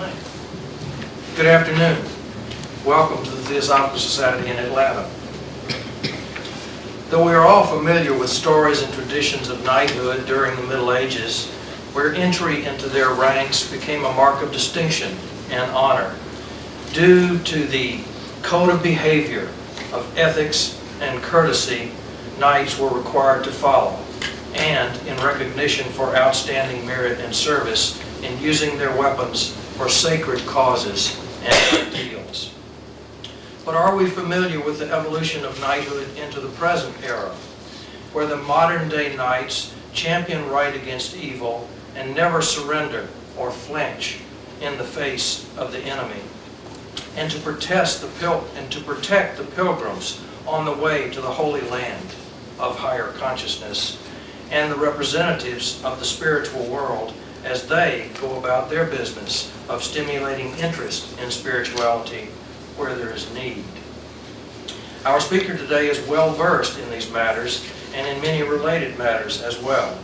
right. Good afternoon. Welcome to the Theosophical Society in Atlanta. Though we are all familiar with stories and traditions of knighthood during the Middle Ages, where entry into their ranks became a mark of distinction and honor, due to the code of behavior, of ethics and courtesy knights were required to follow, and in recognition for outstanding merit and service in using their weapons for sacred causes and ideals. But are we familiar with the evolution of knighthood into the present era, where the modern-day knights champion right against evil and never surrender or flinch in the face of the enemy, and to protect the pilgrims on the way to the Holy Land of higher consciousness and the representatives of the spiritual world as they go about their business of stimulating interest in spirituality where there is need. Our speaker today is well versed in these matters and in many related matters as well.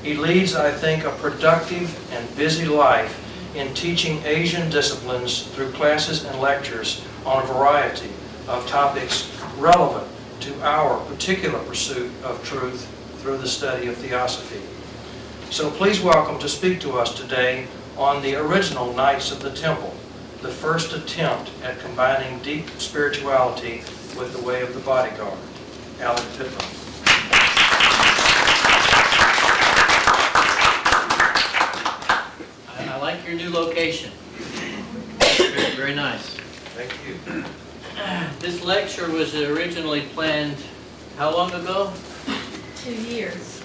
He leads, I think, a productive and busy life in teaching Asian disciplines through classes and lectures on a variety of topics relevant to our particular pursuit of truth through the study of theosophy. So please welcome to speak to us today on the original Knights of the Temple, the first attempt at combining deep spirituality with the way of the bodyguard, Alan Pittman. I like your new location. Very, very nice. Thank you. This lecture was originally planned how long ago? 2 years.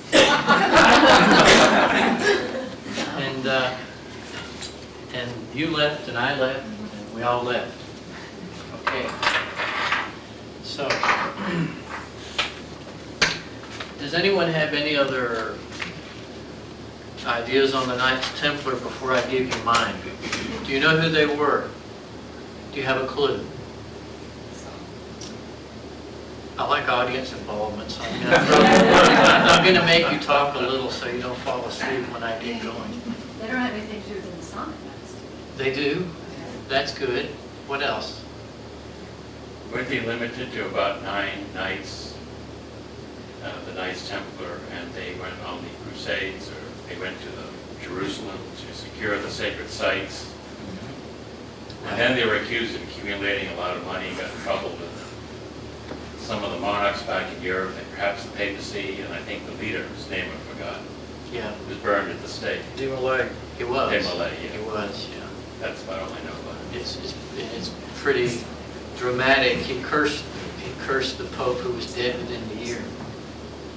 And you left and I left and we all left. Okay. So, does anyone have any other ideas on the Knights Templar before I give you mine? Do you know who they were? Do you have a clue? I like audience involvement, so I'm going to make you talk a little so you don't fall asleep when I get going. They don't have anything to do with the Masonic Knights. They do? That's good. What else? Would be limited to about 9 knights, the Knights Templar, and they went on the Crusades, or they went to Jerusalem to secure the sacred sites. And then they were accused of accumulating a lot of money, got in trouble with some of the monarchs back in Europe, and perhaps the papacy, and I think the leader, whose name I forgot, Yeah, was burned at the stake. De Malay. he was. Malay, yeah. He was, yeah. That's about all I know about it. It's pretty dramatic. He cursed the Pope, who was dead within the year,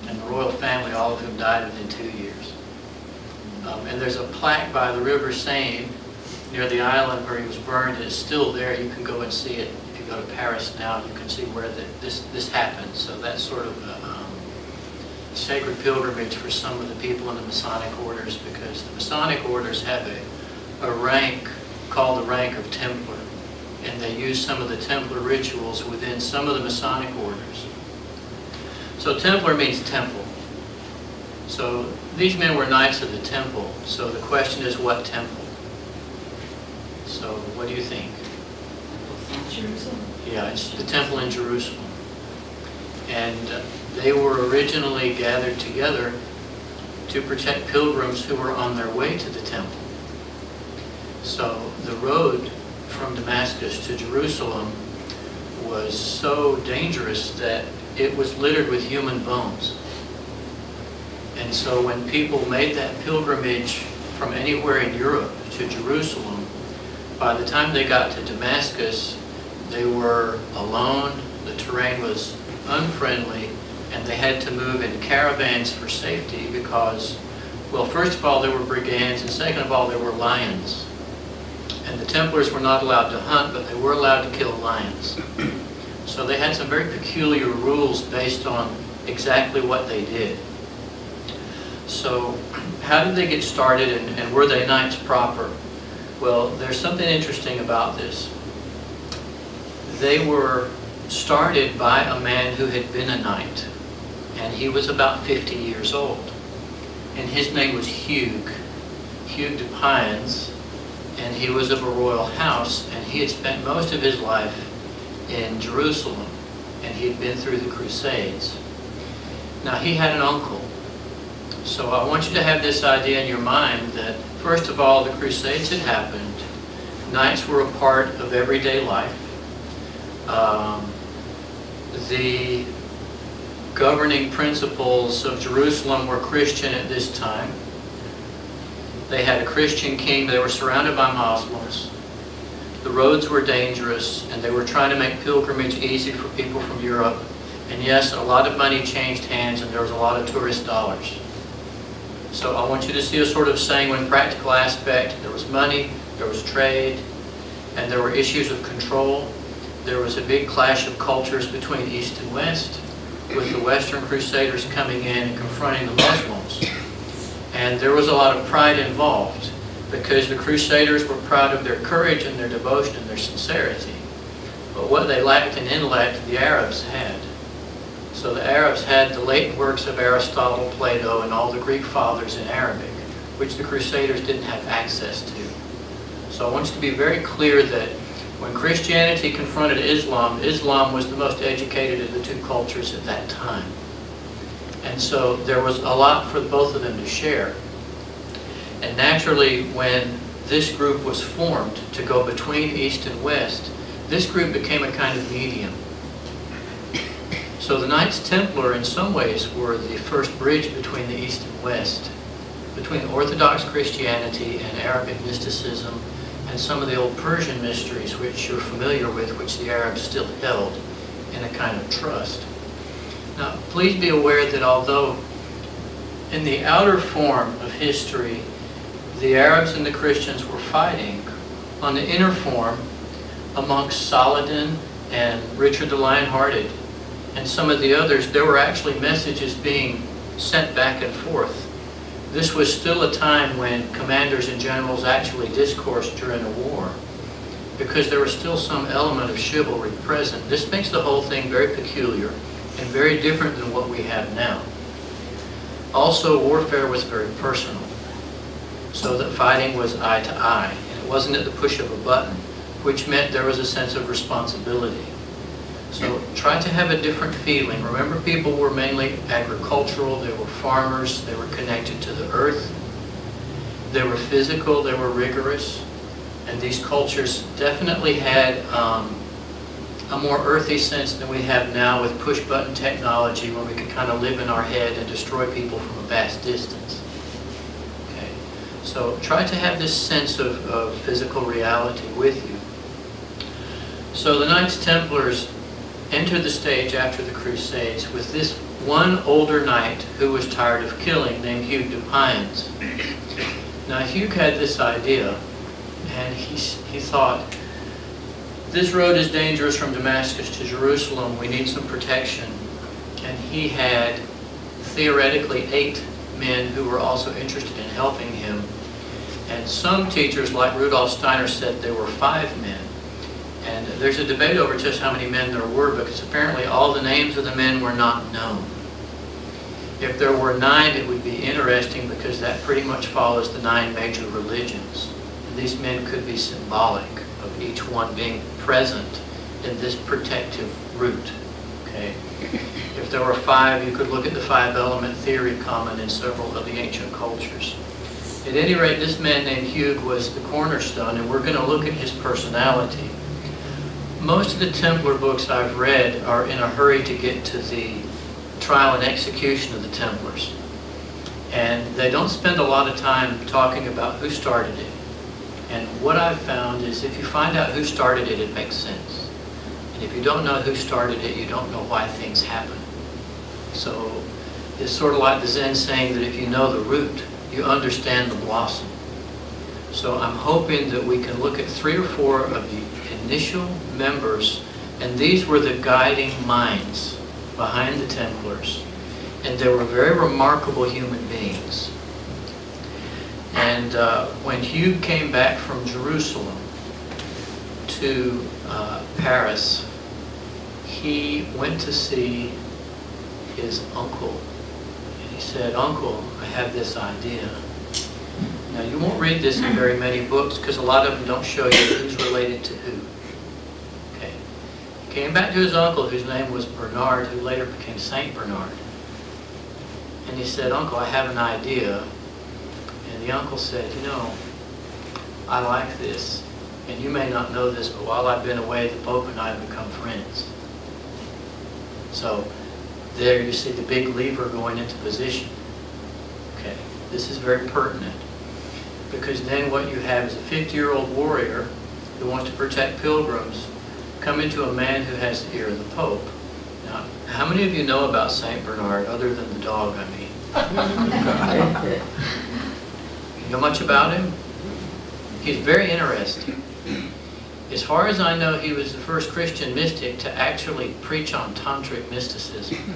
and the royal family, all of whom died within 2 years. And there's a plaque by the River Seine near the island where he was burned. It's still there. You can go and see it. If you go to Paris now, you can see where this happened. So that's sort of a sacred pilgrimage for some of the people in the Masonic orders, because the Masonic orders have a rank called the rank of Templar, and they use some of the Templar rituals within some of the Masonic orders. So Templar means temple. So these men were Knights of the Temple. So the question is, what temple? So what do you think? Jerusalem. Yeah, it's the temple in Jerusalem. And they were originally gathered together to protect pilgrims who were on their way to the temple. So the road from Damascus to Jerusalem was so dangerous that it was littered with human bones. And so when people made that pilgrimage from anywhere in Europe to Jerusalem, by the time they got to Damascus, they were alone, the terrain was unfriendly, and they had to move in caravans for safety because, well, first of all, there were brigands, and second of all, there were lions. And the Templars were not allowed to hunt, but they were allowed to kill lions. So they had some very peculiar rules based on exactly what they did. So how did they get started, and were they knights proper? Well, there's something interesting about this. They were started by a man who had been a knight, and he was about 50 years old. And his name was Hugh de Pines, and he was of a royal house, and he had spent most of his life in Jerusalem, and he had been through the Crusades. Now, he had an uncle. So I want you to have this idea in your mind that, first of all, the Crusades had happened. Knights were a part of everyday life. The governing principles of Jerusalem were Christian at this time. They had a Christian king. They were surrounded by Muslims. The roads were dangerous, and they were trying to make pilgrimage easy for people from Europe. And yes, a lot of money changed hands, and there was a lot of tourist dollars. So I want you to see a sort of sanguine practical aspect. There was money, there was trade, and there were issues of control. There was a big clash of cultures between East and West, with the Western Crusaders coming in and confronting the Muslims. And there was a lot of pride involved, because the Crusaders were proud of their courage and their devotion and their sincerity. But what they lacked in intellect, the Arabs had. So the Arabs had the latent works of Aristotle, Plato, and all the Greek fathers in Arabic, which the Crusaders didn't have access to. So I want you to be very clear that when Christianity confronted Islam, Islam was the most educated of the two cultures at that time. And so there was a lot for both of them to share. And naturally, when this group was formed to go between East and West, this group became a kind of medium. So the Knights Templar, in some ways, were the first bridge between the East and West, between Orthodox Christianity and Arabic mysticism, and some of the old Persian mysteries which you're familiar with, which the Arabs still held in a kind of trust. Now, please be aware that although in the outer form of history, the Arabs and the Christians were fighting, on the inner form, amongst Saladin and Richard the Lionhearted, and some of the others, there were actually messages being sent back and forth. This was still a time when commanders and generals actually discoursed during a war, because there was still some element of chivalry present. This makes the whole thing very peculiar and very different than what we have now. Also, warfare was very personal, so that fighting was eye to eye, and it wasn't at the push of a button, which meant there was a sense of responsibility. So try to have a different feeling. Remember, people were mainly agricultural, they were farmers, they were connected to the earth, they were physical, they were rigorous, and these cultures definitely had a more earthy sense than we have now with push-button technology, when we can kind of live in our head and destroy people from a vast distance. Okay. So try to have this sense of physical reality with you. So the Knights Templars entered the stage after the Crusades with this one older knight who was tired of killing, named Hugh de Payens. Now Hugh had this idea, and he thought, this road is dangerous from Damascus to Jerusalem, we need some protection. And he had theoretically 8 men who were also interested in helping him. And some teachers, like Rudolf Steiner, said there were 5 men. And there's a debate over just how many men there were, because apparently all the names of the men were not known. If there were 9, it would be interesting, because that pretty much follows the 9 major religions. And these men could be symbolic of each one being present in this protective route. Okay? If there were 5, you could look at the 5-element theory common in several of the ancient cultures. At any rate, this man named Hugh was the cornerstone, and we're going to look at his personality. Most of the Templar books I've read are in a hurry to get to the trial and execution of the Templars. And they don't spend a lot of time talking about who started it. And what I've found is if you find out who started it, it makes sense. And if you don't know who started it, you don't know why things happen. So it's sort of like the Zen saying that if you know the root, you understand the blossom. So I'm hoping that we can look at 3 or 4 of the initial members, and these were the guiding minds behind the Templars, and they were very remarkable human beings. And when Hugh came back from Jerusalem to Paris, he went to see his uncle, and he said, "Uncle, I have this idea." Now, you won't read this in very many books because a lot of them don't show you who's related to who. Okay. He came back to his uncle, whose name was Bernard, who later became Saint Bernard. And he said, "Uncle, I have an idea." And the uncle said, "You know, I like this. And you may not know this, but while I've been away, the Pope and I have become friends." So there you see the big lever going into position. Okay, this is very pertinent. Because then what you have is a 50-year-old warrior who wants to protect pilgrims coming to a man who has the ear of the Pope. Now, how many of you know about Saint Bernard, other than the dog, I mean? You know much about him? He's very interesting. As far as I know, he was the first Christian mystic to actually preach on tantric mysticism.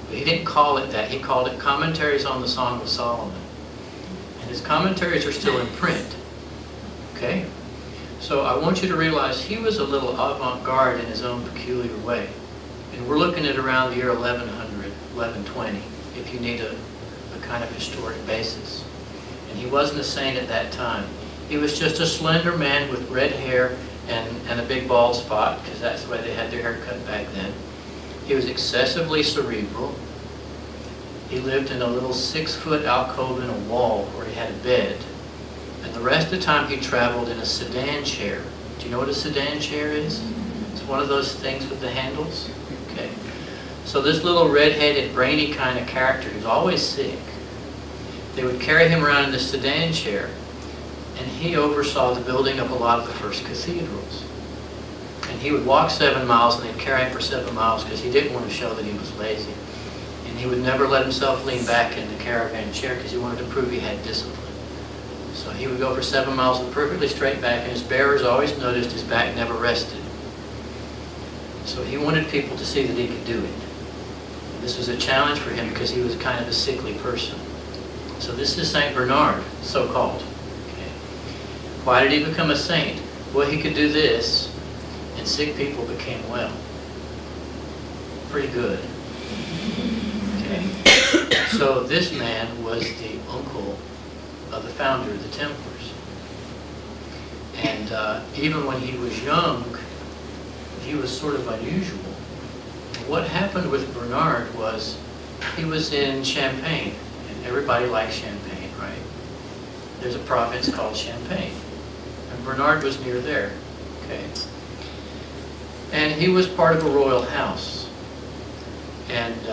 But he didn't call it that. He called it Commentaries on the Song of Solomon. And his commentaries are still in print. Okay? So I want you to realize he was a little avant-garde in his own peculiar way. And we're looking at around the year 1100, 1120, if you need a kind of historic basis. And he wasn't a saint at that time. He was just a slender man with red hair and a big bald spot, because that's the way they had their hair cut back then. He was excessively cerebral. He lived in a little 6-foot alcove in a wall where he had a bed. And the rest of the time he traveled in a sedan chair. Do you know what a sedan chair is? It's one of those things with the handles. Okay. So this little red-headed, brainy kind of character, he was always sick. They would carry him around in the sedan chair, and he oversaw the building of a lot of the first cathedrals. And he would walk 7 miles, and they'd carry him for 7 miles because he didn't want to show that he was lazy. And he would never let himself lean back in the caravan chair because he wanted to prove he had discipline. So he would go for 7 miles with perfectly straight back, and his bearers always noticed his back never rested. So he wanted people to see that he could do it. And this was a challenge for him because he was kind of a sickly person. So this is Saint Bernard, so-called. Okay. Why did he become a saint? Well, he could do this, and sick people became well. Pretty good. Okay. So this man was the uncle of the founder of the Templars. And even when he was young, he was sort of unusual. What happened with Bernard was he was in Champagne, and everybody likes Champagne, right? There's a province called Champagne, and Bernard was near there, okay? And he was part of a royal house, and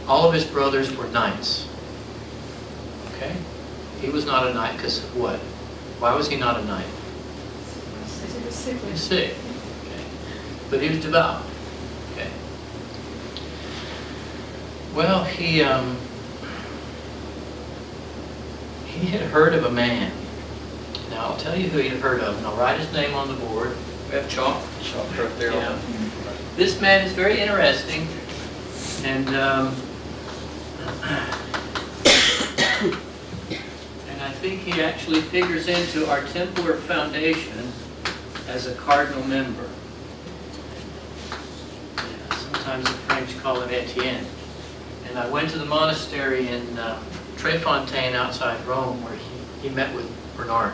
all of his brothers were knights, okay? He was not a knight because of what? Why was he not a knight? He was sick. He was sick. Okay. But he was devout. Okay. Well, he had heard of a man. Now I'll tell you who he had heard of, and I'll write his name on the board. We have chalk right there. Yeah. This man is very interesting, and I think he actually figures into our Templar Foundation as a cardinal member. Yeah, sometimes the French call him Etienne. And I went to the monastery in Tréfontaine outside Rome where he met with Bernard.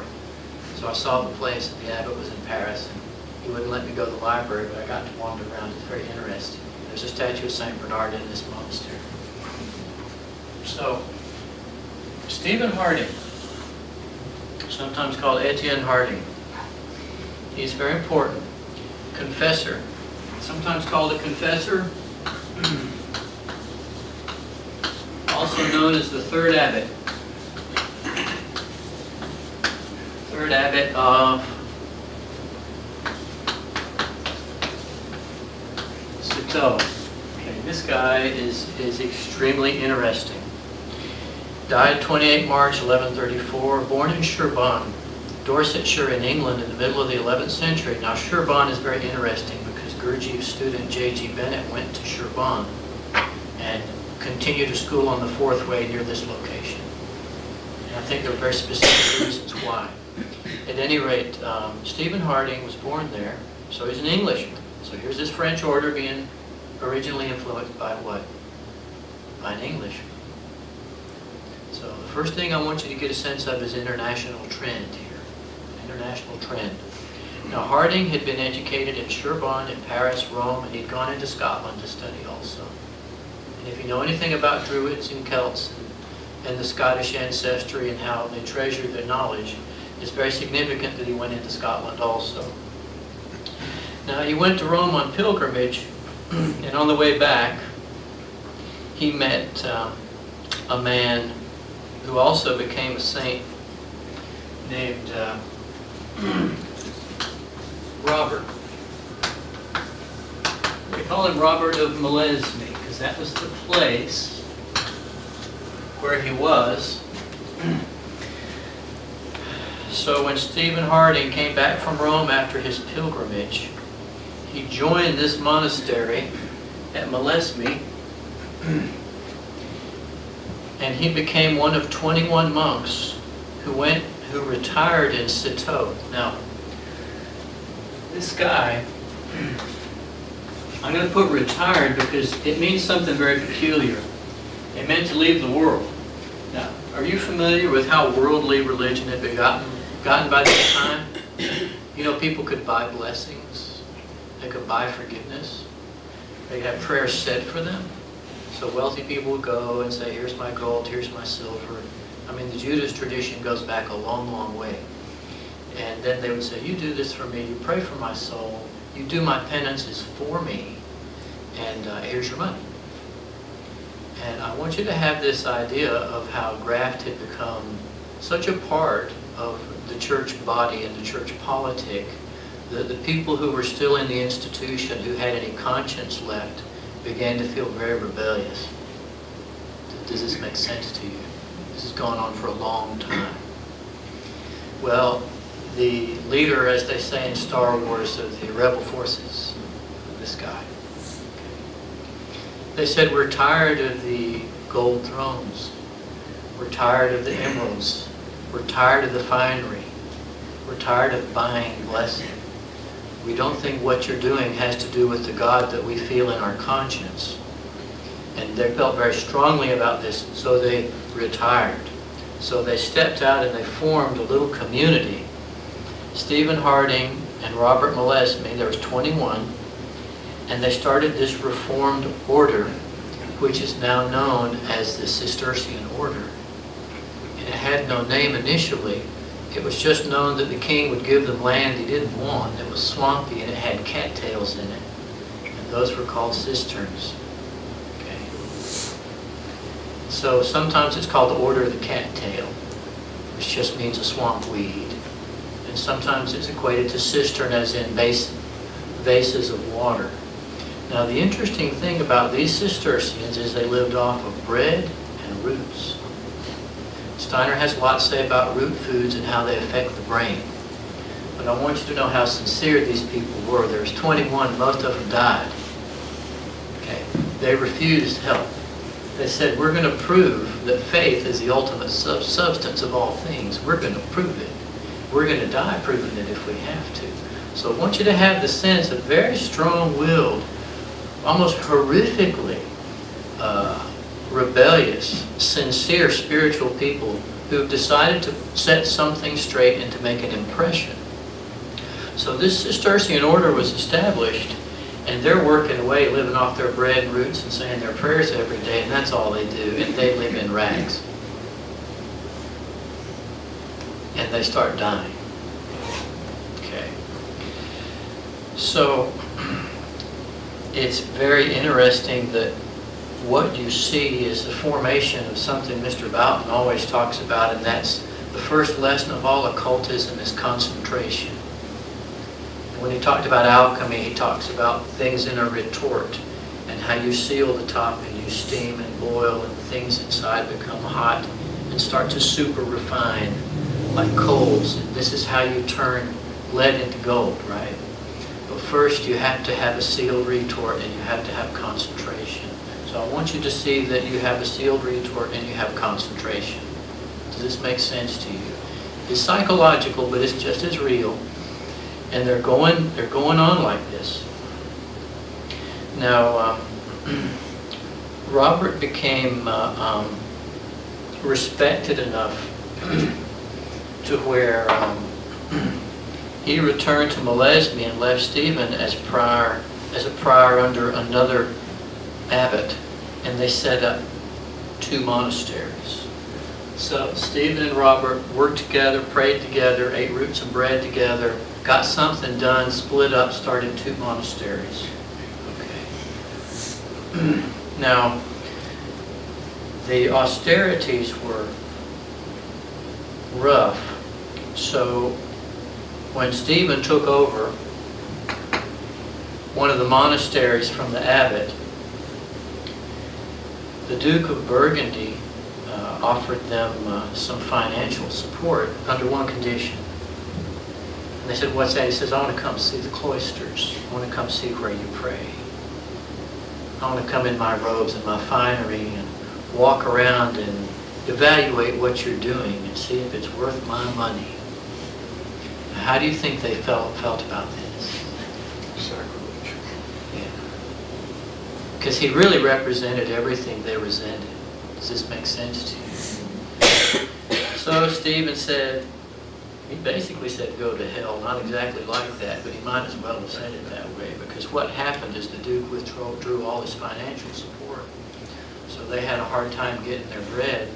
So I saw the place, and the abbot was in Paris, and he wouldn't let me go to the library, but I got to wander around. It's very interesting. There's a statue of St. Bernard in this monastery. So, Stephen Harding, sometimes called Etienne Harding. He's very important. Confessor, sometimes called a confessor, also known as the third abbot. Third abbot of Citeaux. Okay, this guy is extremely interesting. Died 28 March 1134, born in Sherborne, Dorsetshire in England in the middle of the 11th century. Now Sherborne is very interesting because Gurdjieff's student J.G. Bennett went to Sherborne and continued a school on the Fourth Way near this location. And I think there are very specific reasons why. At any rate, Stephen Harding was born there, so he's an Englishman. So here's this French order being originally influenced by what? By an Englishman. So So the first thing I want you to get a sense of is international trend here. International trend. Now Harding had been educated at Sorbonne in Paris, Rome, and he'd gone into Scotland to study also. And if you know anything about Druids and Celts and the Scottish ancestry and how they treasure their knowledge, it's very significant that he went into Scotland also. Now he went to Rome on pilgrimage, and on the way back he met a man who also became a saint named Robert. They call him Robert of Molesme because that was the place where he was. So when Stephen Harding came back from Rome after his pilgrimage, he joined this monastery at Molesme, and he became one of 21 monks who retired in Citeaux. Now, this guy, I'm going to put retired because it means something very peculiar. It meant to leave the world. Now, are you familiar with how worldly religion had been gotten by this time? You know, people could buy blessings. They could buy forgiveness. They could have prayers said for them. So wealthy people would go and say, here's my gold, here's my silver. I mean, the Judas tradition goes back a long, long way. And then they would say, you do this for me, you pray for my soul, you do my penances for me, and here's your money. And I want you to have this idea of how graft had become such a part of the church body and the church politic that the people who were still in the institution, who had any conscience left, began to feel very rebellious. Does this make sense to you? This has gone on for a long time. Well, the leader, as they say in Star Wars, of the rebel forces, this guy, they said, we're tired of the gold thrones. We're tired of the emeralds. We're tired of the finery. We're tired of buying blessing. We don't think what you're doing has to do with the God that we feel in our conscience. And they felt very strongly about this, so they retired. So they stepped out and they formed a little community. Stephen Harding and Robert Molesme, there was 21, and they started this Reformed order, which is now known as the Cistercian order. And it had no name initially. It was just known that the king would give them land he didn't want. It was swampy and it had cattails in it. And those were called cisterns. Okay. So sometimes it's called the Order of the Cattail, which just means a swamp weed. And sometimes it's equated to cistern as in vases of water. Now the interesting thing about these Cistercians is they lived off of bread and roots. Steiner has a lot to say about root foods and how they affect the brain. But I want you to know how sincere these people were. There was 21, most of them died. Okay. They refused help. They said, we're going to prove that faith is the ultimate substance of all things. We're going to prove it. We're going to die proving it if we have to. So I want you to have the sense of very strong-willed, almost horrifically rebellious, sincere spiritual people who've decided to set something straight and to make an impression. So this Cistercian order was established, and they're working away, living off their bread and roots and saying their prayers every day, and that's all they do, and they live in rags. And they start dying. Okay. So it's very interesting that what you see is the formation of something Mr. Boughton always talks about, and that's the first lesson of all occultism is concentration. When he talked about alchemy, he talks about things in a retort and how you seal the top and you steam and boil and things inside become hot and start to super refine like coals. And this is how you turn lead into gold, right? But first you have to have a sealed retort and you have to have concentration. So I want you to see that you have a sealed retort and you have concentration. Does this make sense to you? It's psychological, but it's just as real. And they're going on like this. Now, Robert became respected enough to where he returned to Molesme and left Stephen as a prior under another abbot, and they set up 2 monasteries. So Stephen and Robert worked together, prayed together, ate roots and bread together, got something done, split up, started 2 monasteries. Okay. Now, the austerities were rough, so when Stephen took over one of the monasteries from the abbot, the Duke of Burgundy offered them some financial support under one condition. And they said, what's that? He says, I want to come see the cloisters. I want to come see where you pray. I want to come in my robes and my finery and walk around and evaluate what you're doing and see if it's worth my money. Now, how do you think they felt about this? Sacrilege. Yeah. Because he really represented everything they resented. Does this make sense to you? So Stephen said, he basically said go to hell. Not exactly like that, but he might as well have said it that way, because what happened is the Duke withdrew all his financial support. So they had a hard time getting their bread.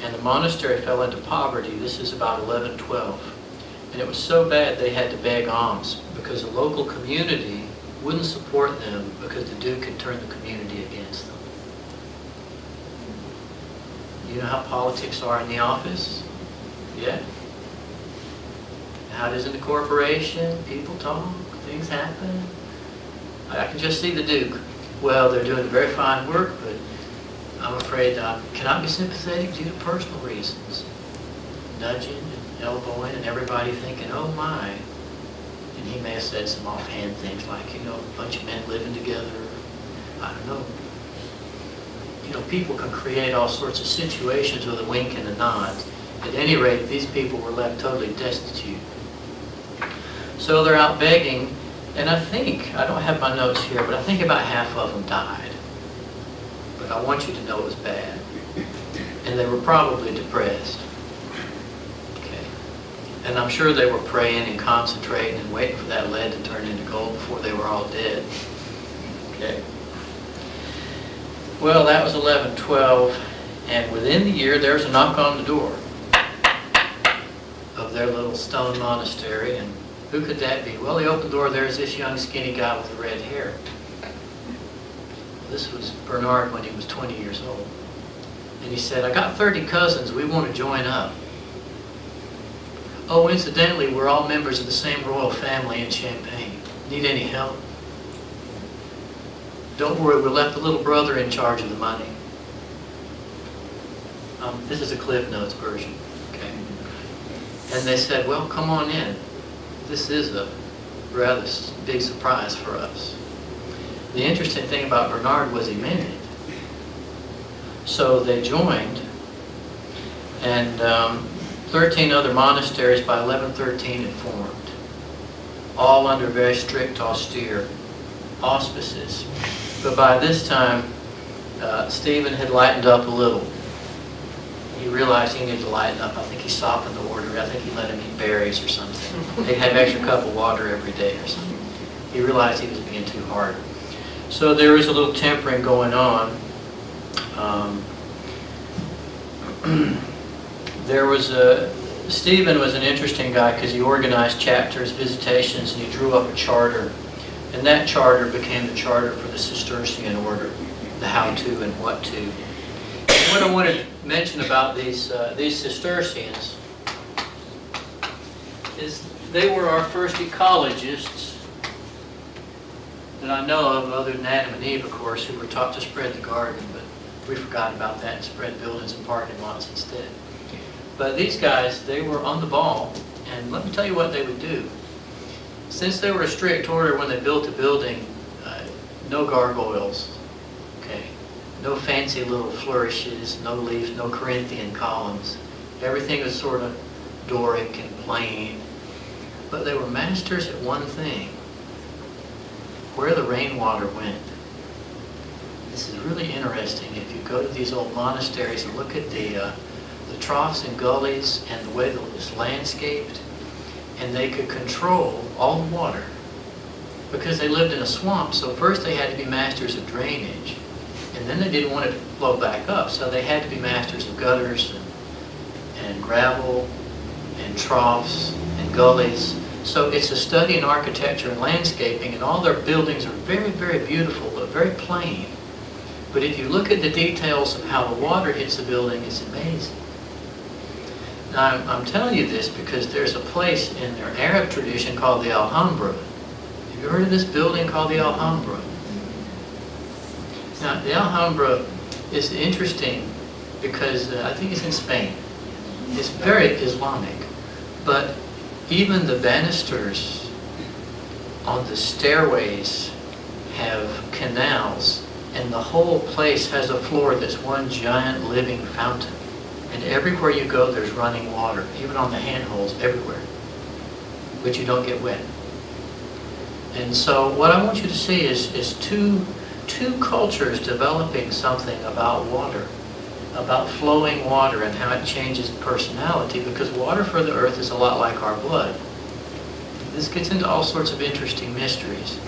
And the monastery fell into poverty. This is about 1112. And it was so bad they had to beg alms because the local community wouldn't support them because the Duke had turned the community against them. You know how politics are in the office? Yeah. How it is in the corporation, people talk, things happen. I can just see the Duke. Well, they're doing very fine work, but I'm afraid I cannot be sympathetic due to personal reasons. Nudging and elbowing and everybody thinking, oh my. And he may have said some offhand things like, a bunch of men living together. I don't know. People can create all sorts of situations with a wink and a nod. At any rate, these people were left totally destitute. So they're out begging, and I don't have my notes here, but I think about half of them died. But I want you to know it was bad. And they were probably depressed. Okay. And I'm sure they were praying and concentrating and waiting for that lead to turn into gold before they were all dead. Okay. Well, that was 1112, and within the year there was a knock on the door of their little stone monastery, and who could that be? Well, they opened the door, there's this young skinny guy with the red hair. This was Bernard when he was 20 years old. And he said, I got 30 cousins, we want to join up. Oh, incidentally, we're all members of the same royal family in Champagne. Need any help? Don't worry, we left the little brother in charge of the money. This is a Cliff Notes version, okay? And they said, well, come on in. This is a rather big surprise for us. The interesting thing about Bernard was he meant it. So they joined, and 13 other monasteries by 1113 had formed, all under very strict, austere auspices. But by this time, Stephen had lightened up a little. He realized he needed to lighten up. I think he softened the order. I think he let him eat berries or something. They'd have an extra cup of water every day or something. He realized he was being too hard. So there was a little tempering going on. Stephen was an interesting guy because he organized chapters, visitations, and he drew up a charter. And that charter became the charter for the Cistercian order, the how-to and what-to. What I wanted to mention about these Cistercians is they were our first ecologists that I know of, other than Adam and Eve, of course, who were taught to spread the garden, but we forgot about that and spread buildings and parking lots instead. But these guys, they were on the ball, and let me tell you what they would do. Since they were a strict order when they built a building, no gargoyles, okay, no fancy little flourishes, no leaves, no Corinthian columns. Everything was sort of Doric and plain. But they were masters at one thing: where the rainwater went. This is really interesting. If you go to these old monasteries and look at the troughs and gullies and the way that it was landscaped, and they could control all the water because they lived in a swamp. So first they had to be masters of drainage, and then they didn't want it to flow back up, so they had to be masters of gutters and gravel and troughs and gullies. So it's a study in architecture and landscaping, and all their buildings are very, very beautiful, but very plain. But if you look at the details of how the water hits the building, it's amazing. Now, I'm telling you this because there's a place in their Arab tradition called the Alhambra. Have you heard of this building called the Alhambra? Now, the Alhambra is interesting because I think it's in Spain. It's very Islamic, but even the banisters on the stairways have canals, and the whole place has a floor that's one giant living fountain. And everywhere you go, there's running water, even on the handholds, everywhere. But you don't get wet. And so what I want you to see is two cultures developing something about water, about flowing water and how it changes personality, because water for the earth is a lot like our blood. This gets into all sorts of interesting mysteries.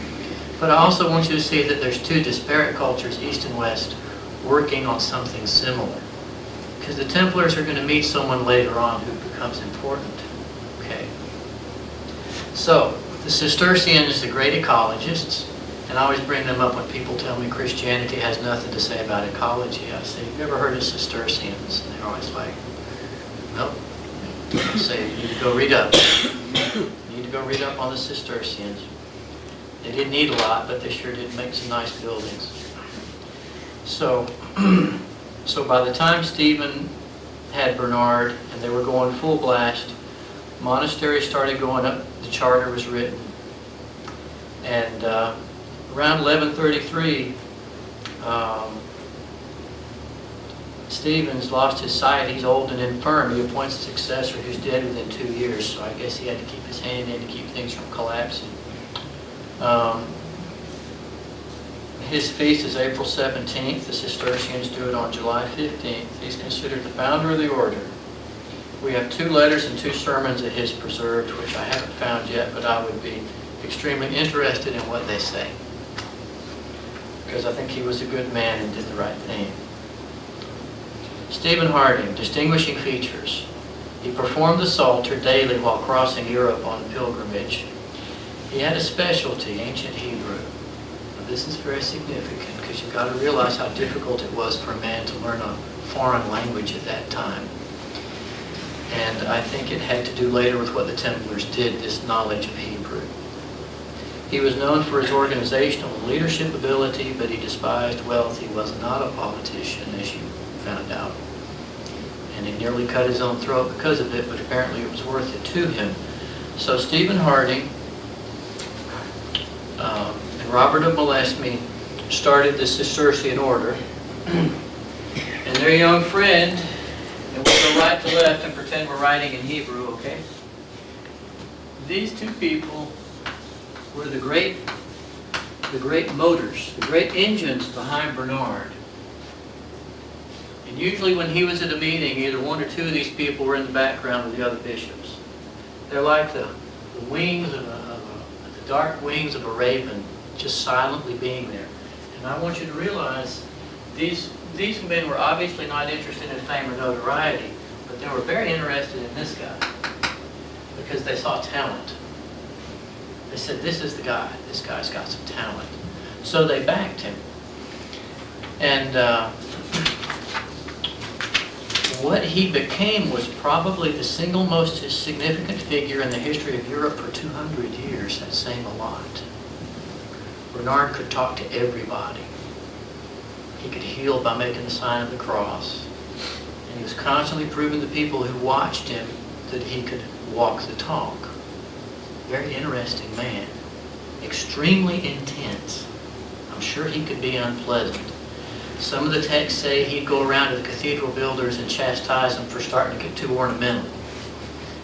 But I also want you to see that there's two disparate cultures, East and West, working on something similar. Because the Templars are going to meet someone later on who becomes important. Okay. So, the Cistercians, the great ecologists, and I always bring them up when people tell me Christianity has nothing to say about ecology. I say, you've never heard of Cistercians? And they're always like, nope. I say, you need to go read up. You need to go read up on the Cistercians. They didn't need a lot, but they sure did make some nice buildings. So by the time Stephen had Bernard and they were going full blast, monasteries started going up, the charter was written. And around 1133, Stephen's lost his sight. He's old and infirm. He appoints a successor who's dead within 2 years, so I guess he had to keep his hand in to keep things from collapsing. His feast is April 17th. The Cistercians do it on July 15th. He's considered the founder of the order. We have 2 letters and 2 sermons of his preserved, which I haven't found yet, but I would be extremely interested in what they say, because I think he was a good man and did the right thing. Stephen Harding, distinguishing features. He performed the Psalter daily while crossing Europe on a pilgrimage. He had a specialty, ancient Hebrew. Now, this is very significant because you've got to realize how difficult it was for a man to learn a foreign language at that time. And I think it had to do later with what the Templars did, this knowledge of Hebrew. He was known for his organizational and leadership ability, but he despised wealth. He was not a politician, as you found out. And he nearly cut his own throat because of it, but apparently it was worth it to him. So Stephen Harding and Robert of Molesme started the Cistercian order. And their young friend, and we'll go right to left and pretend we're writing in Hebrew, okay? These 2 people were the great motors, the great engines behind Bernard. And usually when he was at a meeting, either 1 or 2 of these people were in the background with the other bishops. They're like the wings of the dark wings of a raven, just silently being there. And I want you to realize these men were obviously not interested in fame or notoriety, but they were very interested in this guy because they saw talent. They said, this is the guy. This guy's got some talent. So they backed him. And what he became was probably the single most significant figure in the history of Europe for 200 years. That's saying a lot. Bernard could talk to everybody. He could heal by making the sign of the cross. And he was constantly proving to people who watched him that he could walk the talk. Very interesting man. Extremely intense. I'm sure he could be unpleasant. Some of the texts say he'd go around to the cathedral builders and chastise them for starting to get too ornamental.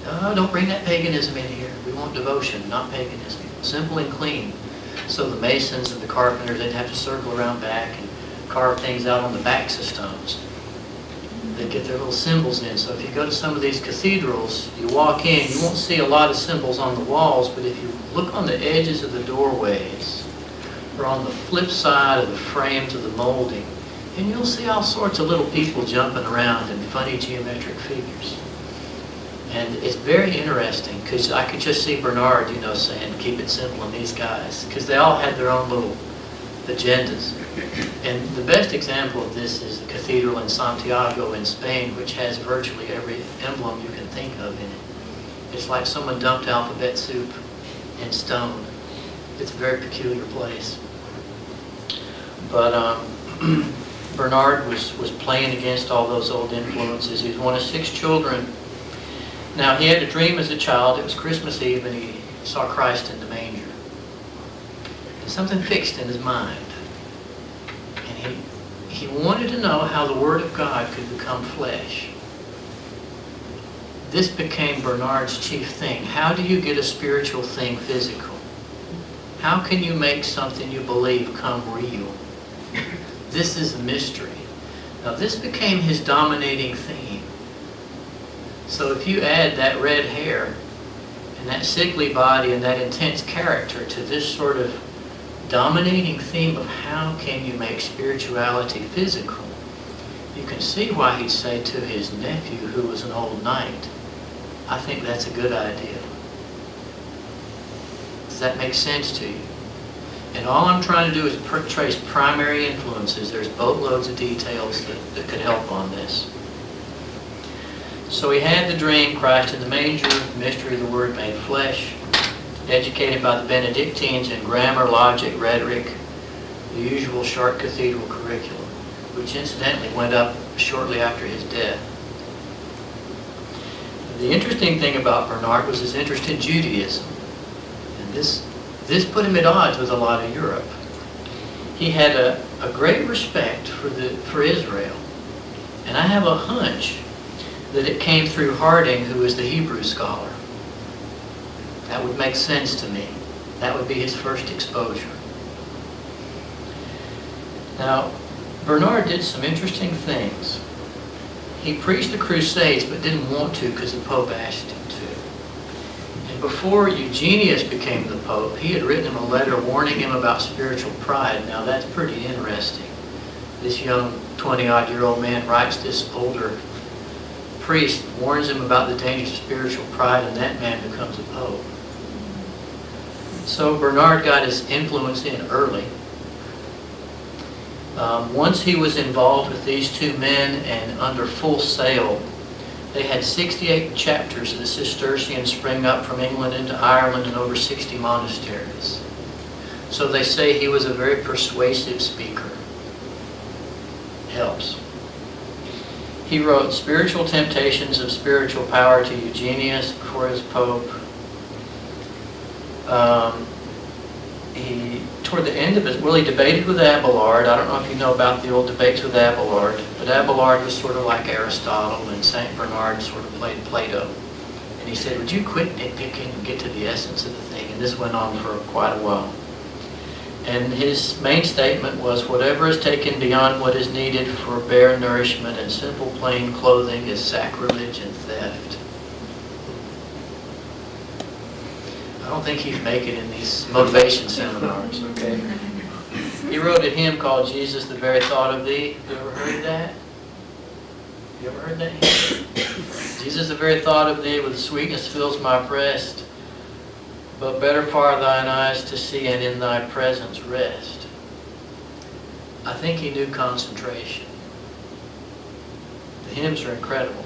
Oh, don't bring that paganism in here. We want devotion, not paganism. Simple and clean. So the masons and the carpenters, they'd have to circle around back and carve things out on the backs of stones. They get their little symbols in. So if you go to some of these cathedrals, you walk in, you won't see a lot of symbols on the walls, but if you look on the edges of the doorways, or on the flip side of the frames of the molding, and you'll see all sorts of little people jumping around in funny geometric figures. And it's very interesting, because I could just see Bernard, saying, keep it simple in these guys, because they all had their own little agendas. And the best example of this is the cathedral in Santiago in Spain, which has virtually every emblem you can think of in it. It's like someone dumped alphabet soup in stone. It's a very peculiar place. But Bernard was playing against all those old influences. He was one of 6 children. Now, he had a dream as a child. It was Christmas Eve, and he saw Christ in the manger. And something fixed in his mind. And he wanted to know how the Word of God could become flesh. This became Bernard's chief thing. How do you get a spiritual thing physical? How can you make something you believe come real? This is a mystery. Now, this became his dominating theme. So if you add that red hair and that sickly body and that intense character to this sort of dominating theme of how can you make spirituality physical, you can see why he'd say to his nephew, who was an old knight, I think that's a good idea. Does that make sense to you? And all I'm trying to do is trace primary influences. There's boatloads of details that could help on this. So he had the dream, Christ in the manger, mystery of the Word made flesh, educated by the Benedictines in grammar, logic, rhetoric, the usual Chartres Cathedral curriculum, which incidentally went up shortly after his death. The interesting thing about Bernard was his interest in Judaism. And this put him at odds with a lot of Europe. He had a great respect for Israel. And I have a hunch that it came through Harding, who was the Hebrew scholar. That would make sense to me. That would be his first exposure. Now, Bernard did some interesting things. He preached the Crusades, but didn't want to because the Pope asked him to. And before Eugenius became the Pope, he had written him a letter warning him about spiritual pride. Now, that's pretty interesting. This young 20-odd-year-old man writes this older priest, warns him about the dangers of spiritual pride, and that man becomes a pope. So Bernard got his influence in early. Once he was involved with these 2 men and under full sail, they had 68 chapters of the Cistercians spring up from England into Ireland and over 60 monasteries. So they say he was a very persuasive speaker. Helps. He wrote Spiritual Temptations of Spiritual Power to Eugenius before his Pope. Toward the end of his, he debated with Abelard. I don't know if you know about the old debates with Abelard, but Abelard was sort of like Aristotle, and St. Bernard sort of played Plato. And he said, would you quit nitpicking and get to the essence of the thing? And this went on for quite a while. And his main statement was, whatever is taken beyond what is needed for bare nourishment and simple plain clothing is sacrilege and theft. I don't think he'd make it in these motivation seminars, okay? He wrote a hymn called Jesus, the Very Thought of Thee. You ever heard that? You ever heard that hymn? Jesus, the very thought of Thee with sweetness fills my breast. But better far thine eyes to see, and in thy presence rest. I think he knew concentration. The hymns are incredible.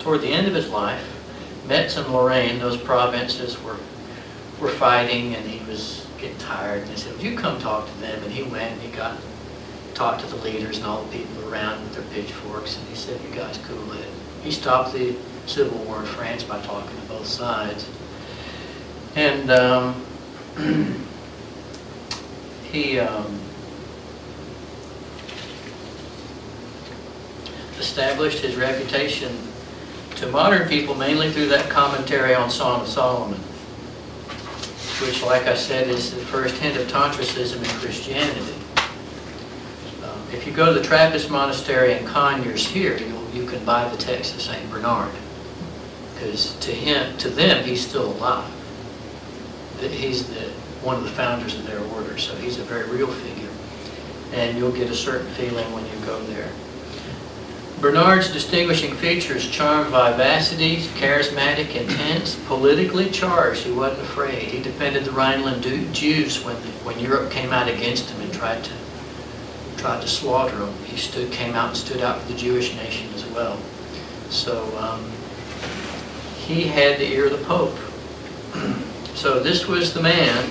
Toward the end of his life, Metz and Lorraine, those provinces were fighting, and he was getting tired. And they said, would you come talk to them? And he went and he talked to the leaders and all the people around with their pitchforks. And he said, you guys cool it. He stopped the Civil War in France by talking to both sides. And he established his reputation to modern people mainly through that commentary on Song of Solomon, which, like I said, is the first hint of Tantricism in Christianity. If you go to the Trappist Monastery in Conyers here, you can buy the text of St. Bernard. Because to them, he's still alive. He's one of the founders of their order, so he's a very real figure. And you'll get a certain feeling when you go there. Bernard's distinguishing features: charm, vivacity, charismatic, intense, politically charged. He wasn't afraid. He defended the Rhineland Jews when Europe came out against him and tried to slaughter them. He came out and stood out for the Jewish nation as well. So he had the ear of the Pope. So this was the man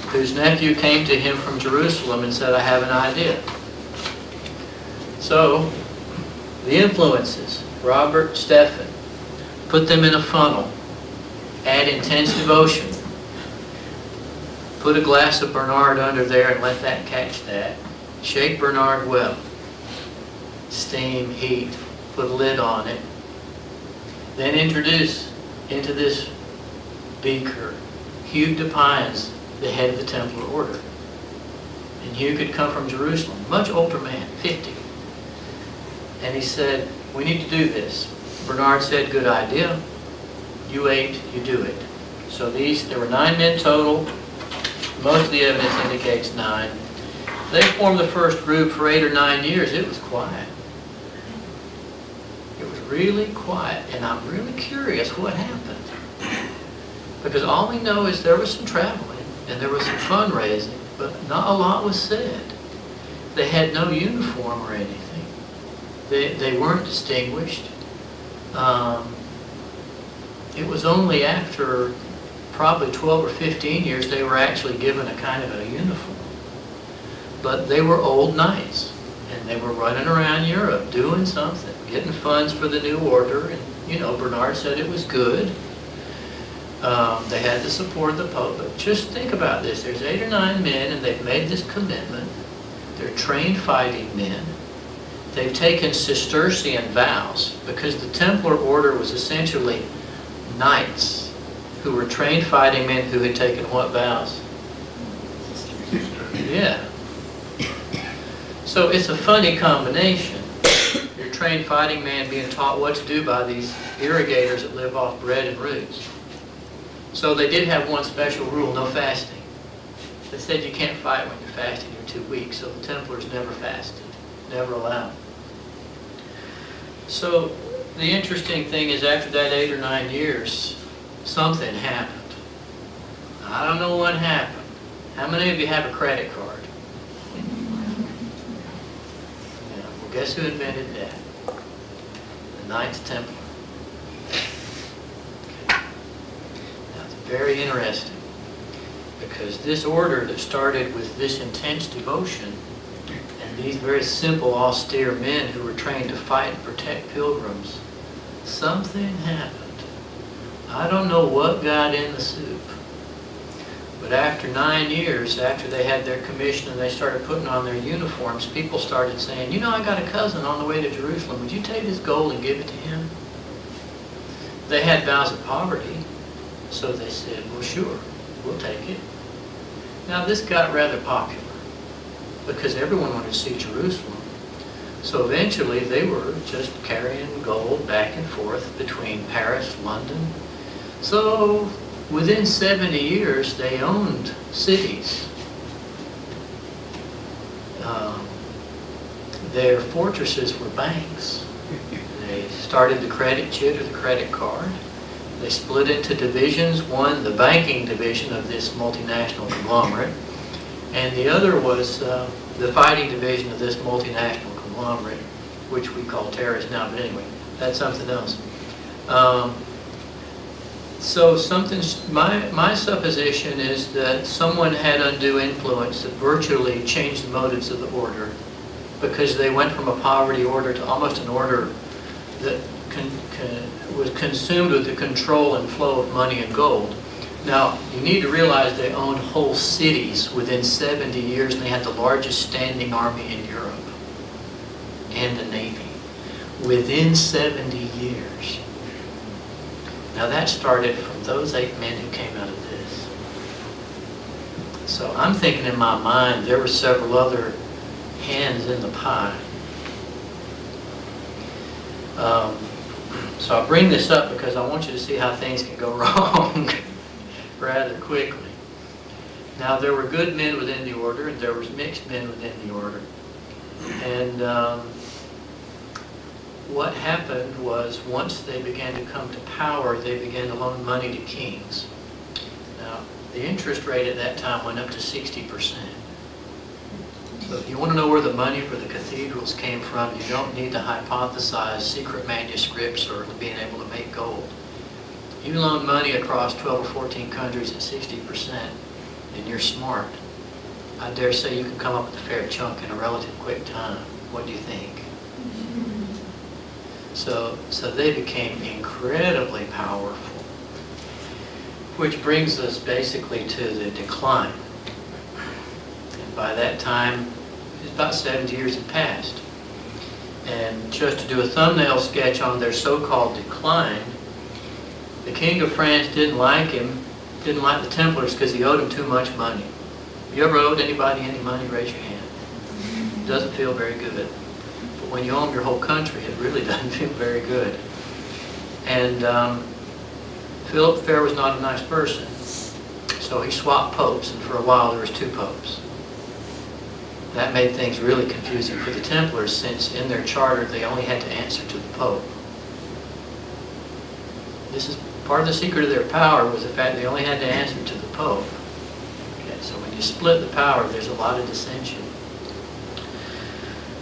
whose nephew came to him from Jerusalem and said, "I have an idea." So the influences: Robert, Stephen, put them in a funnel, add intense devotion, put a glass of Bernard under there and let that catch that, shake Bernard well, steam, heat, put a lid on it, then introduce into this beaker Hugh de Pines, the head of the Templar order. And Hugh could come from Jerusalem, much older man, 50. And he said, "We need to do this." Bernard said, "Good idea. You 8, you do it." So there were 9 men total. Most of the evidence indicates 9. They formed the first group for 8 or 9 years. It was quiet. It was really quiet. And I'm really curious what happened. Because all we know is there was some traveling and there was some fundraising, but not a lot was said. They had no uniform or anything. They weren't distinguished. It was only after probably 12 or 15 years they were actually given a kind of a uniform. But they were old knights, and they were running around Europe doing something, getting funds for the new order, and Bernard said it was good. They had the support of the Pope, but just think about this. There's 8 or 9 men, and they've made this commitment. They're trained fighting men. They've taken Cistercian vows, because the Templar order was essentially knights who were trained fighting men who had taken what vows? Yeah. So it's a funny combination. Your trained fighting man being taught what to do by these irrigators that live off bread and roots. So they did have one special rule: no fasting. They said you can't fight when you're fasting, you're too weak. So the Templars never fasted, never allowed. So the interesting thing is, after that 8 or 9 years, something happened. I don't know what happened. How many of you have a credit card? Yeah, well, guess who invented that? The Knights Templar. Now, it's very interesting, because this order that started with this intense devotion and these very simple, austere men who were trained to fight and protect pilgrims, something happened. I don't know what got in the soup. But after 9 years, after they had their commission and they started putting on their uniforms, people started saying, I got a cousin on the way to Jerusalem. Would you take this gold and give it to him? They had vows of poverty, so they said, well, sure, we'll take it. Now, this got rather popular because everyone wanted to see Jerusalem. So eventually, they were just carrying gold back and forth between Paris, London. So within 70 years, they owned cities. Their fortresses were banks. They started the credit chit or the credit card. They split into divisions. One, the banking division of this multinational conglomerate, and the other was the fighting division of this multinational conglomerate, which we call terrorists now, but anyway, that's something else. So my supposition is that someone had undue influence that virtually changed the motives of the order, because they went from a poverty order to almost an order that was consumed with the control and flow of money and gold. Now, you need to realize they owned whole cities within 70 years, and they had the largest standing army in Europe and the Navy within 70 years. Now, that started from those 8 men who came out of this. So I'm thinking in my mind there were several other hands in the pie. So I bring this up because I want you to see how things can go wrong rather quickly. Now, there were good men within the order, and there was mixed men within the order. And what happened was, once they began to come to power, they began to loan money to kings. Now, the interest rate at that time went up to 60%. So if you want to know where the money for the cathedrals came from, you don't need to hypothesize secret manuscripts or being able to make gold. You loan money across 12 or 14 countries at 60%, and you're smart. I dare say you can come up with a fair chunk in a relative quick time. What do you think? So they became incredibly powerful, which brings us basically to the decline. And by that time, it's about 70 years had passed. And just to do a thumbnail sketch on their so-called decline, the King of France didn't like him, didn't like the Templars because he owed them too much money. You ever owed anybody any money? Raise your hand. It doesn't feel very good. But when you own your whole country, it really doesn't feel very good. And Philip Fair was not a nice person. So he swapped popes, and for a while there was 2 popes. That made things really confusing for the Templars, since in their charter they only had to answer to the Pope. This is part of the secret of their power, was the fact they only had to answer to the Pope. Okay, so when you split the power, there's a lot of dissension.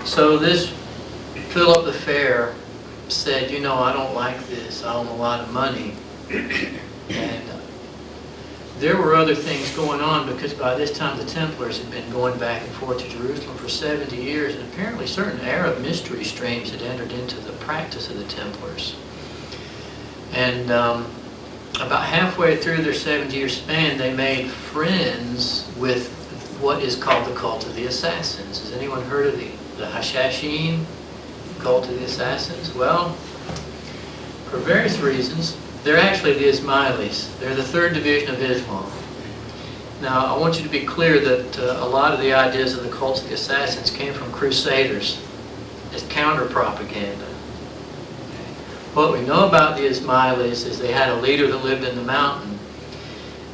So this Philip the Fair said, you know, I don't like this. I own a lot of money. And there were other things going on, because by this time the Templars had been going back and forth to Jerusalem for 70 years, and apparently certain Arab mystery streams had entered into the practice of the Templars. And about halfway through their 70-year span, they made friends with what is called the cult of the assassins. Has anyone heard of the Hashashin, cult of the assassins? Well, for various reasons, they're actually the Ismailis. They're the 3rd division of Islam. Now, I want you to be clear that a lot of the ideas of the cults of the assassins came from crusaders as counter-propaganda. What we know about the Ismailis is they had a leader that lived in the mountain,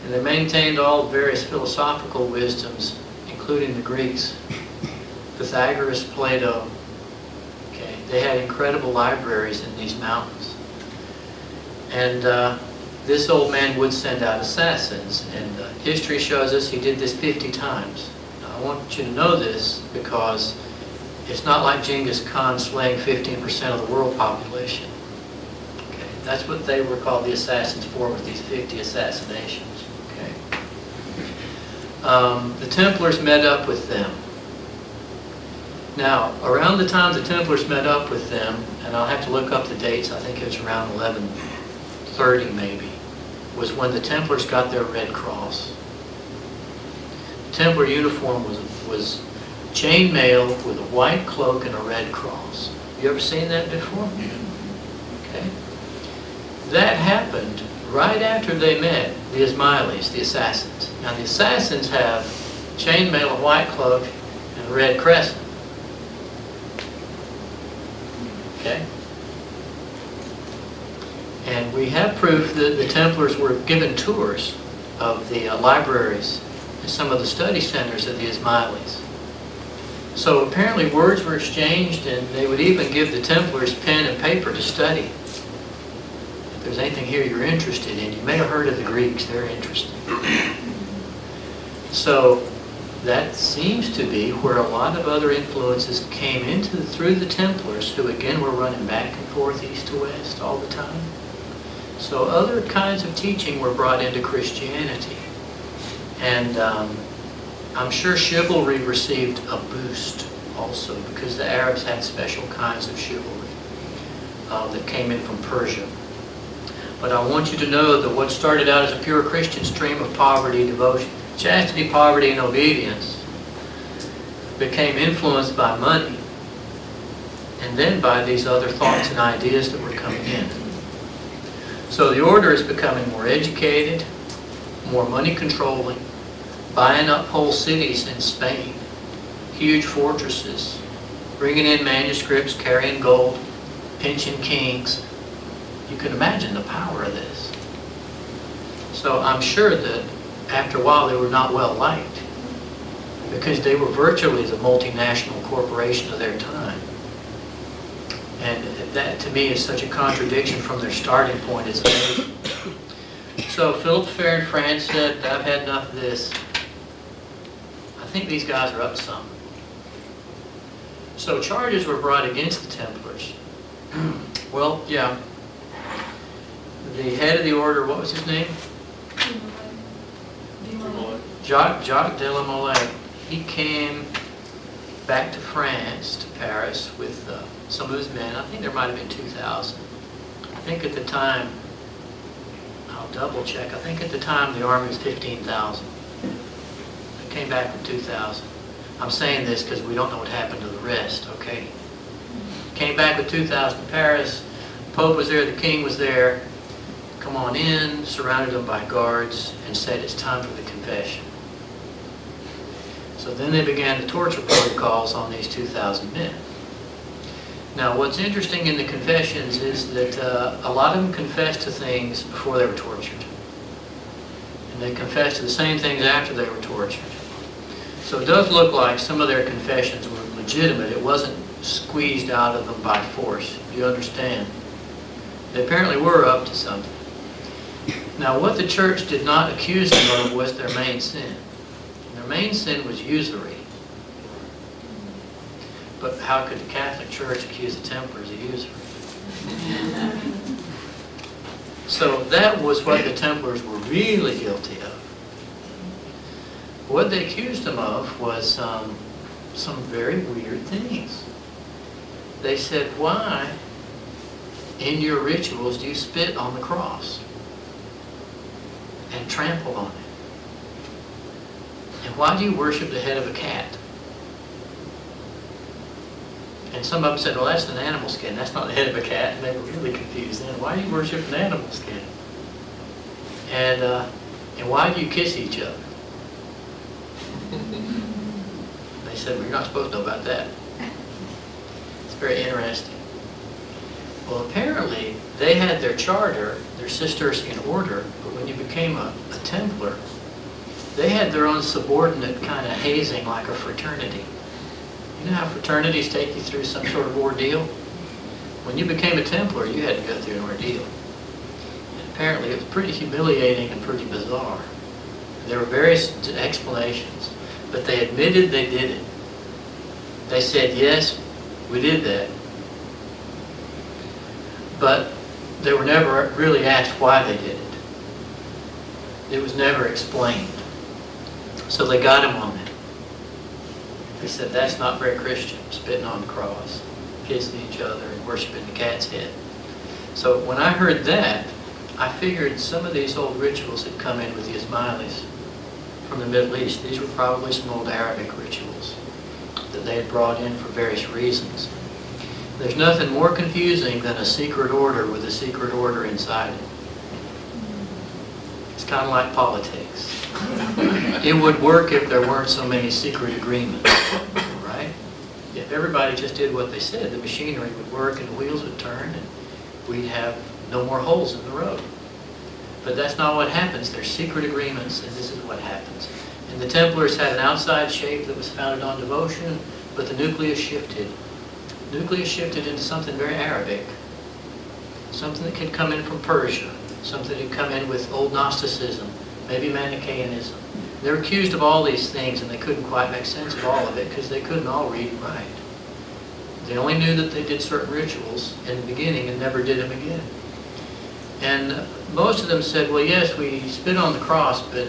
and they maintained all various philosophical wisdoms, including the Greeks, Pythagoras, Plato. Okay, they had incredible libraries in these mountains. And this old man would send out assassins, and history shows us he did this 50 times. Now, I want you to know this, because it's not like Genghis Khan slaying 15% of the world population. Okay, that's what they were called the assassins for, with these 50 assassinations. Okay, the Templars met up with them. Now, around the time the Templars met up with them, and I'll have to look up the dates, I think it was around 1130 maybe, was when the Templars got their Red Cross. The Templar uniform was chainmail with a white cloak and a red cross. You ever seen that before? Okay. That happened right after they met the Ismailis, the assassins. Now the assassins have chainmail, a white cloak, and a red crescent. Okay? And we have proof that the Templars were given tours of the libraries and some of the study centers of the Ismailis. So apparently words were exchanged, and they would even give the Templars pen and paper to study. If there's anything here you're interested in, you may have heard of the Greeks, they're interesting. So that seems to be where a lot of other influences came into through the Templars, who again were running back and forth east to west all the time. So other kinds of teaching were brought into Christianity. And I'm sure chivalry received a boost also, because the Arabs had special kinds of chivalry that came in from Persia. But I want you to know that what started out as a pure Christian stream of poverty, devotion, chastity, poverty, and obedience became influenced by money, and then by these other thoughts and ideas that were coming in. So the order is becoming more educated, more money controlling, buying up whole cities in Spain. huge fortresses, bringing in manuscripts, carrying gold, pinching kings. You can imagine the power of this. So I'm sure that after a while they were not well liked, because they were virtually the multinational corporation of their time. And that to me is such a contradiction from their starting point as amazing. So Philip the Fair in France said, I've had enough of this. I think these guys are up to something. So charges were brought against the Templars. Well, yeah. The head of the order, what was his name? Jacques de la Molay. He came back to France, to Paris, with some of his men. I think there might have been 2,000. I think at the time, I'll double check, I think at the time the army was 15,000. They came back with 2,000. I'm saying this because we don't know what happened to the rest, okay? Came back with 2,000 to Paris. The Pope was there, the King was there. Come on in, surrounded them by guards, and said it's time for the confession. So then they began the torture protocols on these 2,000 men. Now what's interesting in the confessions is that a lot of them confessed to things before they were tortured. And they confessed to the same things after they were tortured. So it does look like some of their confessions were legitimate. It wasn't squeezed out of them by force. You understand? They apparently were up to something. Now what the church did not accuse them of was their main sin. Their main sin was usury. But how could the Catholic Church accuse the Templars of usury? So that was what the Templars were really guilty of. What they accused them of was some very weird things. They said, why in your rituals do you spit on the cross and trample on it? And why do you worship the head of a cat? And some of them said, well, that's an animal skin. That's not the head of a cat. And they were really confused then. Why do you worship an animal skin? And why do you kiss each other? They said, well, you're not supposed to know about that. It's very interesting. Well, apparently, they had their charter, their Cistercian order, but when you became a Templar, they had their own subordinate kind of hazing like a fraternity. You know how fraternities take you through some sort of ordeal? When you became a Templar, you had to go through an ordeal. And apparently it was pretty humiliating and pretty bizarre. There were various explanations, but they admitted they did it. They said, yes, we did that. But they were never really asked why they did it. It was never explained. So they got him on that. They said, that's not very Christian, spitting on the cross, kissing each other, and worshiping the cat's head. So when I heard that, I figured some of these old rituals had come in with the Ismailis from the Middle East. These were probably some old Arabic rituals that they had brought in for various reasons. There's nothing more confusing than a secret order with a secret order inside it. It's kind of like politics. It would work if there weren't so many secret agreements, right? If everybody just did what they said, the machinery would work and the wheels would turn and we'd have no more holes in the road. But that's not what happens. There's secret agreements, and this is what happens. And the Templars had an outside shape that was founded on devotion, but the nucleus shifted. The nucleus shifted into something very Arabic, something that could come in from Persia, something that could come in with old Gnosticism, maybe Manichaeanism. They were accused of all these things, and they couldn't quite make sense of all of it because they couldn't all read and write. They only knew that they did certain rituals in the beginning and never did them again. And most of them said, well, yes, we spit on the cross, but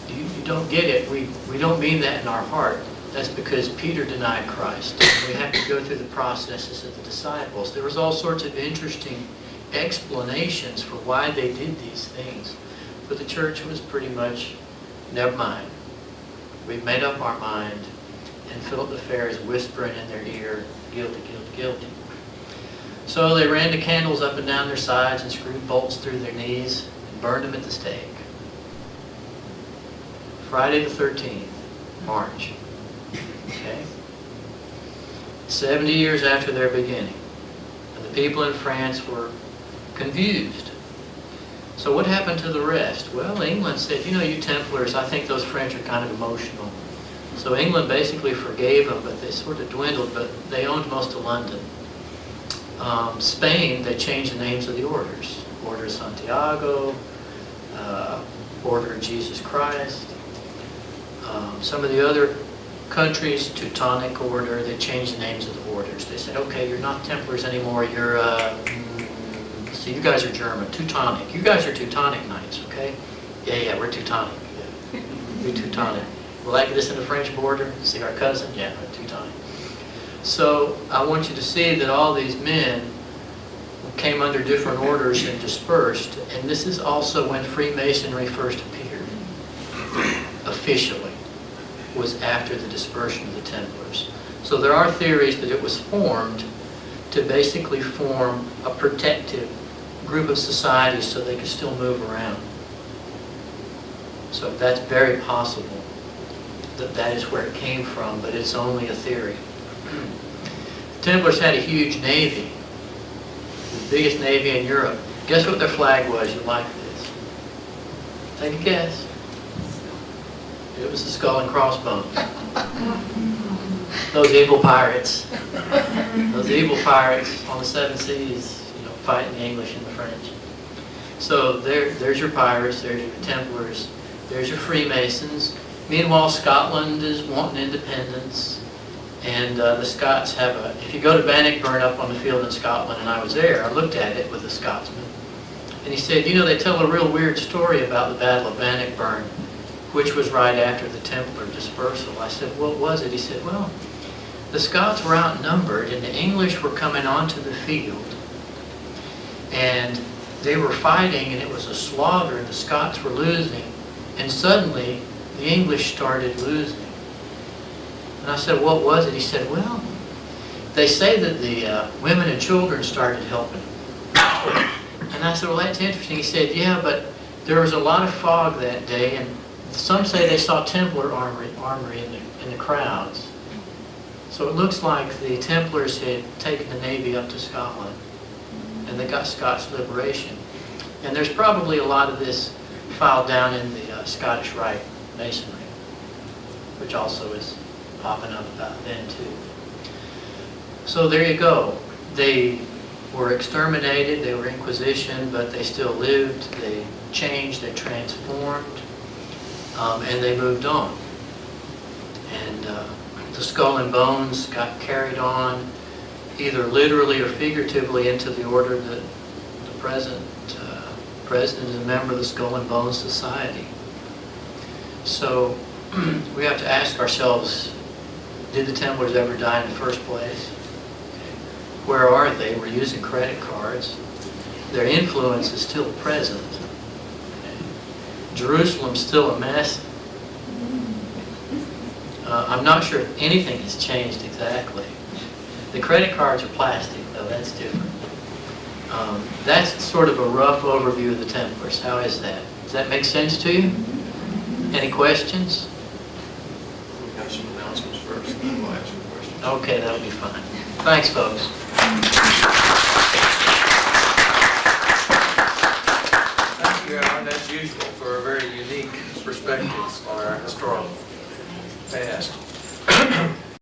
you don't get it. We don't mean that in our heart. That's because Peter denied Christ. We have to go through the processes of the disciples. There was all sorts of interesting explanations for why they did these things. But the church was pretty much, never mind. We've made up our mind. And Philip the Fair is whispering in their ear, guilty, guilty, guilty. So they ran the candles up and down their sides and screwed bolts through their knees and burned them at the stake. Friday the 13th, March. Okay? 70 years after their beginning. And the people in France were confused. So what happened to the rest? Well, England said, you know, you Templars, I think those French are kind of emotional. So England basically forgave them, but they sort of dwindled, but they owned most of London. Spain, they changed the names of the orders. Order of Santiago, Order of Jesus Christ. Some of the other countries, Teutonic Order, they changed the names of the orders. They said, okay, you're not Templars anymore, you're, so you guys are German, Teutonic. You guys are Teutonic Knights, okay? Yeah, we're Teutonic. Yeah. We're Teutonic. Will that get us in the French border? See our cousin? Yeah, we're Teutonic. So I want you to see that all these men came under different orders and dispersed, and this is also when Freemasonry first appeared, officially, was after the dispersion of the Templars. So there are theories that it was formed to basically form a protective group of societies so they could still move around. So that's very possible that that is where it came from, but it's only a theory. The Templars had a huge navy, the biggest navy in Europe. Guess what their flag was? You like this? Take a guess. It was the skull and crossbones. Those evil pirates. Those evil pirates on the seven seas, you know, fighting the English and the French. So there's your pirates, there's your Templars, there's your Freemasons. Meanwhile, Scotland is wanting independence. And the Scots have a, if you go to Bannockburn up on the field in Scotland, and I was there, I looked at it with a Scotsman. And he said, you know, they tell a real weird story about the Battle of Bannockburn, which was right after the Templar dispersal. I said, what was it? He said, well, the Scots were outnumbered and the English were coming onto the field. And they were fighting and it was a slaughter and the Scots were losing. And suddenly the English started losing. And I said, what was it? He said, well, they say that the women and children started helping. And I said, well, that's interesting. He said, yeah, but there was a lot of fog that day, and some say they saw Templar armory in the crowds. So it looks like the Templars had taken the navy up to Scotland, and they got Scots liberation. And there's probably a lot of this filed down in the Scottish Rite Masonry, which also is popping up about then too. So there you go. They were exterminated, they were Inquisition, but they still lived, they changed, they transformed, and they moved on. And the skull and bones got carried on either literally or figuratively into the order that the present president is a member of the Skull and Bones Society. So we have to ask ourselves, did the Templars ever die in the first place? Where are they? We're using credit cards. Their influence is still present. Jerusalem's still a mess. I'm not sure if anything has changed exactly. The credit cards are plastic, though. That's different. That's sort of a rough overview of the Templars. How is that? Does that make sense to you? Any questions? We have some announcements first, and then we'll ask some questions. Okay, that'll be fine. Thanks, folks. Thank you, Alan, as usual, for a very unique perspective on our historical past.